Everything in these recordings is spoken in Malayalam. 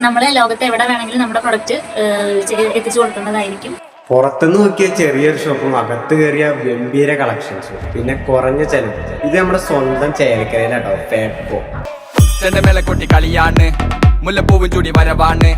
നമ്മളെ ലോകത്ത് എവിടെ വേണമെങ്കിലും നമ്മുടെ പ്രൊഡക്റ്റ് എത്തിച്ചു കൊടുക്കുന്നതായിരിക്കും. പുറത്തുനിന്ന് നോക്കിയ ചെറിയൊരു ഷോപ്പും അകത്ത് കയറിയ ഗംഭീര കളക്ഷൻസും പിന്നെ കുറഞ്ഞ ചെലവ്. ഇത് നമ്മുടെ സ്വന്തം ചേലക്കരയിലാട്ടോ. ഫാബ്കോ ചെണ്ടമേളക്കൊട്ടി കളിയാണ്, മുല്ലപ്പൂവും ചൂടി വരവാണ്.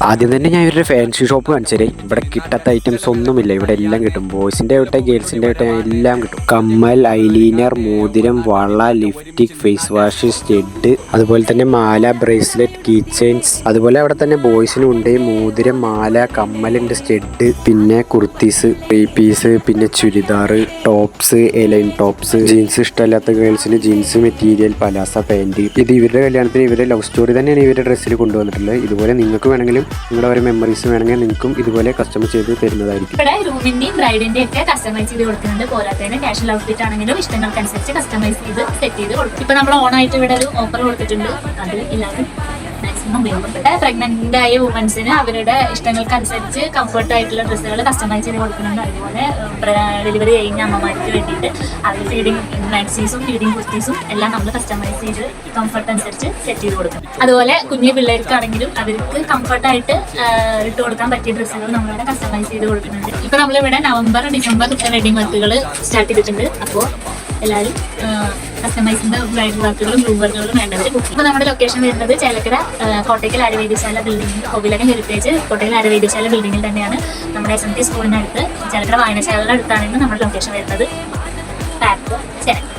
ആദ്യം തന്നെ ഞാൻ ഇവരുടെ ഫാൻസി ഷോപ്പ് കാണിച്ചേ. ഇവിടെ കിട്ടാത്ത ഐറ്റംസ് ഒന്നുമില്ല, ഇവിടെ എല്ലാം കിട്ടും. ബോയ്സിന്റെ ആവട്ടെ ഗേൾസിന്റെ ആവട്ടെ എല്ലാം കിട്ടും. കമ്മൽ, ഐലീനർ, മോതിരം, വള, ലിപ്സ്റ്റിക്, ഫേസ് വാഷ്, സ്റ്റഡ്, അതുപോലെ തന്നെ മാല, ബ്രേസ്ലെറ്റ്, കീ ചെയിൻസ്. അതുപോലെ അവിടെ തന്നെ ബോയ്സിനും ഉണ്ട് മോതിരം, മാല, കമ്മലുണ്ട്, സ്റ്റഡ്, പിന്നെ കുർത്തീസ്, ത്രീ പീസ്, പിന്നെ churidar, tops, A line tops, jeans ഇഷ്ടമല്ലാത്ത ഗേൾസിന് ജീൻസ് മെറ്റീരിയൽ, പലാസ പാൻറ്. ഇത് ഇവരുടെ കല്യാണത്തിന് ഇവരുടെ ലവ് സ്റ്റോറി തന്നെയാണ് ഇവരുടെ ഡ്രസ്സിൽ കൊണ്ടുവന്നിട്ടുള്ളത്. ഇതുപോലെ നിങ്ങൾക്ക് വേണമെങ്കിലും നിങ്ങളുടെ ഒരു മെമ്മറീസ് വേണമെങ്കിൽ നിങ്ങൾക്കും ഇതുപോലെ കസ്റ്റമൈസ് ചെയ്ത് തരുന്നതായിരിക്കും. ഇവിടെ റൂമിന്റെയും ബ്രൈഡിന്റെയും ഒക്കെ കസ്റ്റമൈസ് ചെയ്ത് കൊടുക്കുന്നുണ്ട്. പോരാത്തതിന് കാഷ്വൽ ഔട്ട്ഫിറ്റ് ആണെങ്കിലും ഇഷ്ടങ്ങൾക്കനുസരിച്ച് കസ്റ്റമൈസ് ചെയ്ത് സെറ്റ് ചെയ്ത് കൊടുക്കും. ഇപ്പൊ നമ്മൾ ഓണായിട്ട് ഇവിടെ ഒരു ഓഫർ കൊടുത്തിട്ടുണ്ട്. അത് എല്ലാവരും മാക്സിമം ഉപയോഗപ്പെട്ട പ്രഗ്നന്റ് ആയ വുമൻസിന് അവരുടെ ഇഷ്ടങ്ങൾക്കനുസരിച്ച് കംഫർട്ട് ആയിട്ടുള്ള ഡ്രസ്സുകൾ കസ്റ്റമൈസ് ചെയ്ത് കൊടുക്കുന്നുണ്ട്. അതുപോലെ ഡെലിവറി കഴിഞ്ഞ അമ്മമാർക്ക് വേണ്ടിയിട്ട് അവർ ഫീഡിങ് മാക്സീസും ഫീഡിങ് കുർത്തീസും എല്ലാം നമ്മൾ കസ്റ്റമൈസ് ചെയ്ത് കംഫർട്ട് അനുസരിച്ച് സെറ്റ് ചെയ്ത് കൊടുക്കും. അതുപോലെ കുഞ്ഞു പിള്ളേർക്കാണെങ്കിലും അവർക്ക് കംഫർട്ടായിട്ട് ഇട്ട് കൊടുക്കാൻ പറ്റിയ ഡ്രസ്സുകൾ നമ്മളിവിടെ കസ്റ്റമൈസ് ചെയ്ത് കൊടുക്കുന്നുണ്ട്. ഇപ്പൊ നമ്മളിവിടെ നവംബർ, ഡിസംബർ വെഡിങ് വർക്കുകൾ സ്റ്റാർട്ട് ചെയ്തിട്ടുണ്ട്. അപ്പോൾ എല്ലാവരും കസ്റ്റമൈസിന്റെ ബ്രൈഡൽ വർക്കുകളും ബ്ലൂ വർക്കുകളും വേണ്ടവർ ബുക്ക്. ഇപ്പോൾ നമ്മുടെ ലൊക്കേഷൻ വരുന്നത് ചേലക്കര കോട്ടയ്ക്കൽ ആര്യവൈദ്യശാല ബിൽഡിംഗ്, കോവിലകം ഹെറിറ്റേജ് കോട്ടയ്ക്കൽ ആര്യവൈദ്യശാല ബിൽഡിങ്ങിൽ തന്നെയാണ്. നമ്മുടെ SMT സ്കൂളിനടുത്ത് ചേലക്കര വായനശാലയുടെ അടുത്താണ് നമ്മുടെ ലൊക്കേഷൻ വരുന്നത്. ഫാബ്കോ ചേലക്കര.